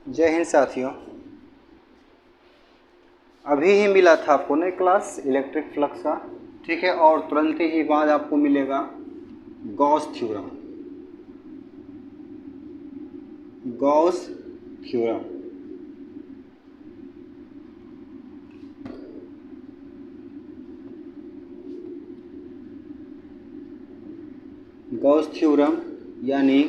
जय हिंद साथियों। अभी ही मिला था आपको नई क्लास इलेक्ट्रिक फ्लक्स का, ठीक है। और तुरंत ही बाद आपको मिलेगा Gauss theorem. Gauss theorem Gauss theorem यानी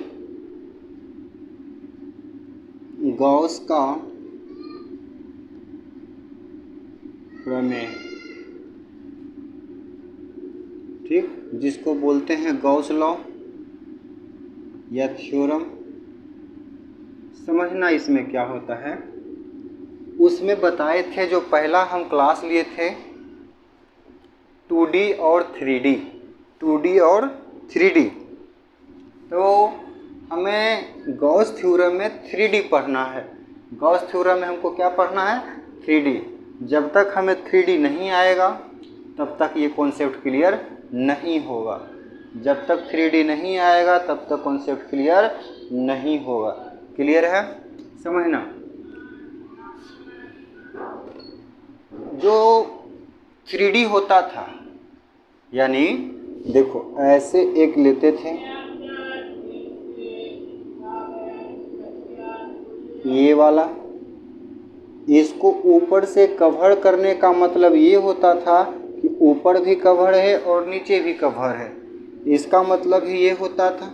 गॉस का प्रमेय, ठीक, जिसको बोलते हैं गॉस लॉ या थ्योरम। समझना इसमें क्या होता है। उसमें बताए थे, जो पहला हम क्लास लिए थे 2D और 3D, 2D और 3D, तो हमें गॉस थ्योरम में 3D पढ़ना है। गॉस थ्योरम में हमको क्या पढ़ना है? 3D। जब तक हमें 3D नहीं आएगा तब तक ये कॉन्सेप्ट क्लियर नहीं होगा। जब तक 3D नहीं आएगा तब तक कॉन्सेप्ट क्लियर नहीं होगा। क्लियर है? समझना। जो 3D होता था, यानी देखो ऐसे एक लेते थे, ये वाला, इसको ऊपर से कवर करने का मतलब ये होता था कि ऊपर भी कवर है और नीचे भी कवर है। इसका मतलब ही ये होता था,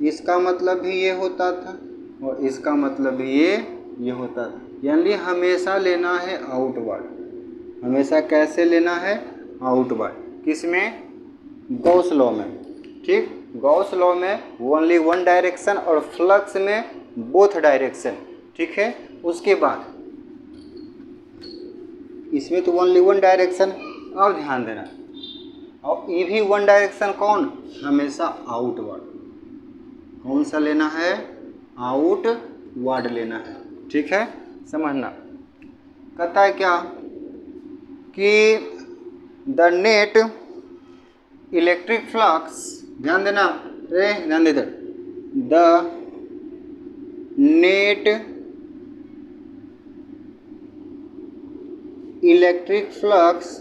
इसका मतलब भी ये होता था, और इसका भी ये होता था। यानी हमेशा लेना है आउटवर्ड। हमेशा कैसे लेना है? आउटवर्ड। किसमें? गॉस लॉ में, ठीक। गॉस लॉ में ओनली वन डायरेक्शन और फ्लक्स में बोथ डायरेक्शन, ठीक है। उसके बाद इसमें तो ओनली वन डायरेक्शन। अब ध्यान देना, और ये भी वन डायरेक्शन कौन? हमेशा आउटवर्ड। कौन सा लेना है? आउटवर्ड लेना है, ठीक है। समझना। कहता है क्या कि द नेट इलेक्ट्रिक फ्लक्स, ध्यान देना रे, ध्यान दे इधर। The net electric flux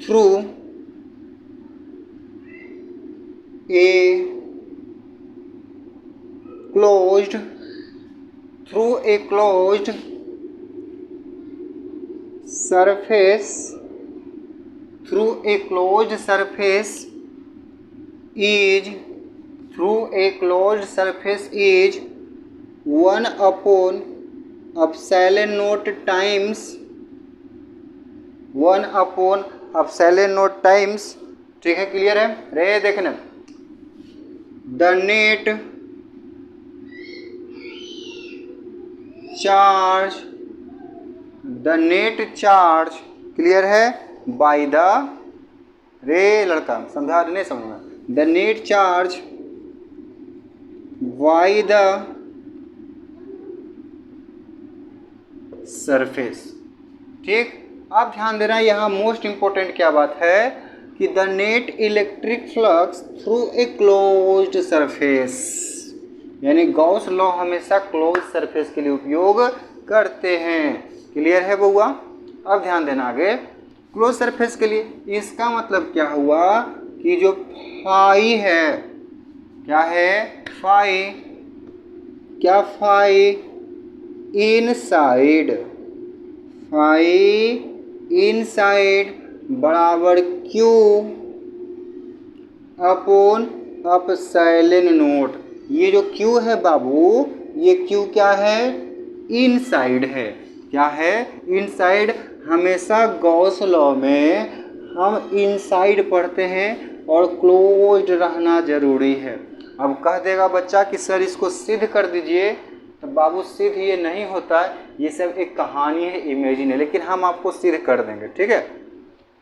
through a closed surface is 1 upon epsilon naught times, ठीक है। क्लियर है रे? देखना, द नेट चार्ज, क्लियर है, बाय द, रे लड़का समझा नहीं समझना, the net charge by the surface, ठीक। अब ध्यान देना, यहाँ मोस्ट इंपॉर्टेंट क्या बात है कि the net electric flux through a closed surface, यानी गॉस लॉ हमेशा क्लोज सरफेस के लिए उपयोग करते हैं। क्लियर है बउआ? अब ध्यान देना आगे, क्लोज सरफेस के लिए इसका मतलब क्या हुआ कि जो फाई है, क्या है? फाई, क्या? फाई इनसाइड, फाई इनसाइड बराबर क्यू अपॉन एप्सिलॉन नॉट। ये जो क्यू है बाबू, ये क्यू क्या है? इनसाइड है। क्या है? इनसाइड। हमेशा गॉस लॉ में हम इनसाइड पढ़ते हैं और क्लोज्ड रहना जरूरी है। अब कह देगा बच्चा कि सर इसको सिद्ध कर दीजिए, तो बाबू सिद्ध ये नहीं होता है, ये सब एक कहानी है, इमेजिन है, लेकिन हम आपको सिद्ध कर देंगे, ठीक है।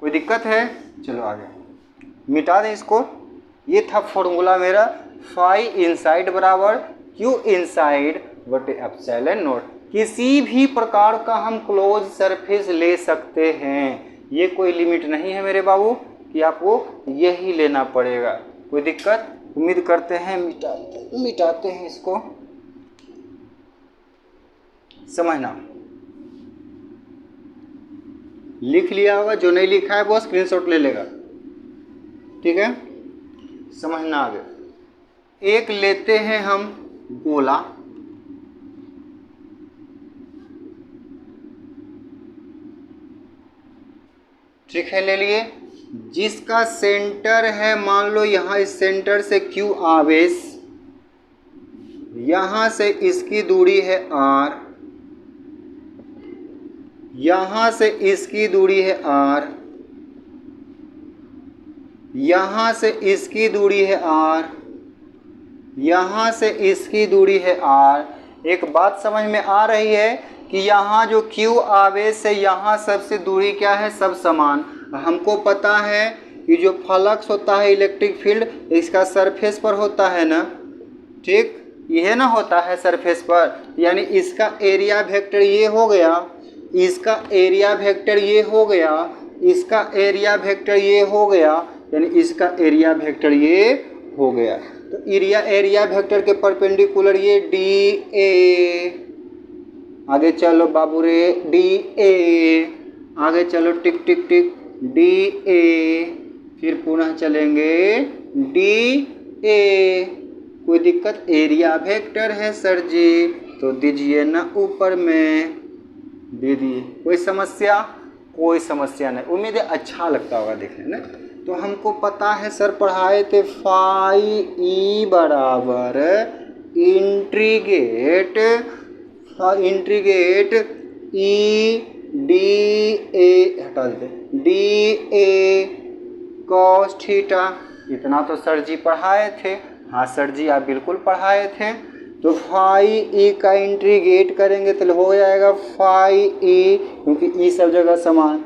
कोई दिक्कत है? चलो आगे मिटा दें इसको। ये था फॉर्मूला मेरा, फाई इनसाइड बराबर क्यू इनसाइड बटे एप्सिलॉन नॉट। किसी भी प्रकार का हम क्लोज सरफेस ले सकते हैं, ये कोई लिमिट नहीं है मेरे बाबू कि आपको यही लेना पड़ेगा। कोई दिक्कत? उम्मीद करते हैं मिटाते हैं इसको। समझना। लिख लिया होगा, जो नहीं लिखा है वो स्क्रीनशॉट ले लेगा, ठीक है। समझना आगे। एक लेते हैं हम गोला, ठीक है, ले लिए, जिसका सेंटर है, मान लो यहाँ इस सेंटर से Q आवेश, यहाँ से इसकी दूरी है R, यहाँ से इसकी दूरी है R, यहाँ से इसकी दूरी है R, यहाँ से इसकी दूरी है R। एक बात समझ में आ रही है कि यहाँ जो Q आवेश है, यहाँ सबसे दूरी क्या है, सब समान। हमको पता है कि जो फ्लक्स होता है इलेक्ट्रिक फील्ड इसका सरफेस पर होता है ना, ठीक, यह ना होता है सरफेस पर, यानी इसका एरिया वेक्टर ये हो गया, इसका एरिया वेक्टर ये हो गया, इसका एरिया वेक्टर ये हो गया, यानी इसका एरिया वेक्टर ये हो गया। तो एरिया वेक्टर के परपेंडिकुलर ये डी ए, आगे चलो बाबू रे, डी ए, आगे चलो टिक टिक टिक, डी ए, फिर पुनः चलेंगे डी ए। कोई दिक्कत? एरिया वेक्टर है सर जी, तो दीजिए ना ऊपर में, दे दिए। कोई समस्या? कोई समस्या नहीं। उम्मीद है अच्छा लगता होगा देखने में। तो हमको पता है सर पढ़ाए थे फाई ई बराबर इंट्रीगेट ई डी ए, हटा देते, डी ए कॉस थीटा। इतना तो सर जी पढ़ाए थे। हाँ सर जी आप बिल्कुल पढ़ाए थे। तो फाई ई का इंट्रीगेट करेंगे तो हो जाएगा फाई ई, क्योंकि ई सब जगह समान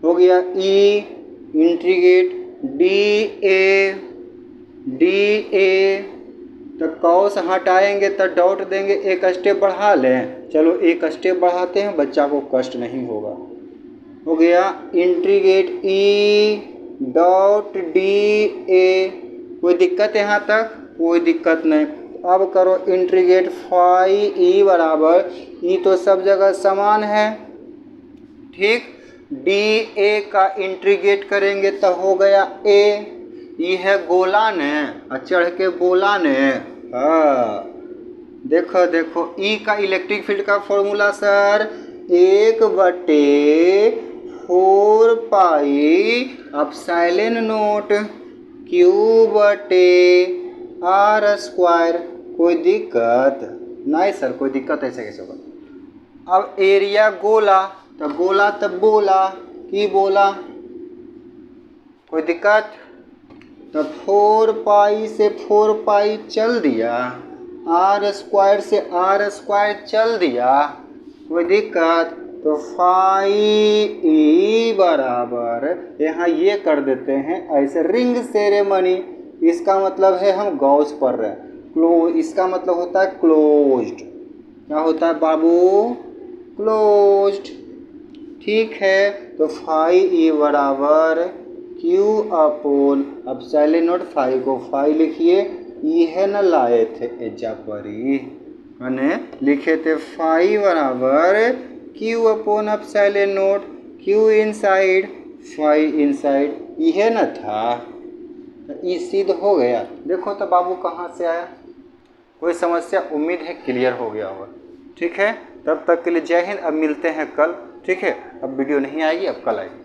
हो गया, ई इंट्रीगेट डी ए, तो कॉस हटाएंगे तो डॉट देंगे, एक स्टेप बढ़ा लें। चलो एक स्टेप बढ़ाते हैं, बच्चा को कष्ट नहीं होगा। हो गया integrate E dot D A. कोई दिक्कत यहाँ तक? कोई दिक्कत नहीं। अब करो इंट्रीगेट फाई ई बराबर, ई तो सब जगह समान है, ठीक, डी ए का इंट्रीगेट करेंगे तो हो गया ए। ये है गोला ने, चढ़ के बोला ने। हाँ देखो देखो, ई का इलेक्ट्रिक फील्ड का formula sir 1/4 pi epsilon naught Q बटे R स्क्वायर। कोई दिक्कत नहीं सर? कोई दिक्कत ऐसे कैसे होगा? अब एरिया गोला, तो गोला तब बोला कि बोला, कोई दिक्कत? तो 4 पाई से 4 पाई चल दिया, R स्क्वायर से R स्क्वायर चल दिया, कोई दिक्कत? तो फाई ई बराबर, यहाँ ये कर देते हैं ऐसे रिंग सेरेमनी। इसका मतलब है हम गॉस पढ़ रहे हैं, क्लोज, इसका मतलब होता है क्लोज्ड। क्या होता है बाबू? क्लोज्ड, ठीक है। तो फाई ई बराबर Q upon epsilon naught, phi को फाई लिखिए, यह न लाए थे एजा परी, मैंने लिखे थे फाई बराबर Q upon epsilon naught, Q inside phi inside, यह न था, तो ये सिद्ध हो गया। देखो तो बाबू कहाँ से आया। कोई समस्या? उम्मीद है क्लियर हो गया होगा, ठीक है। तब तक के लिए जय हिंद। अब मिलते हैं कल, ठीक है। अब वीडियो नहीं आएगी, अब कल आएगी।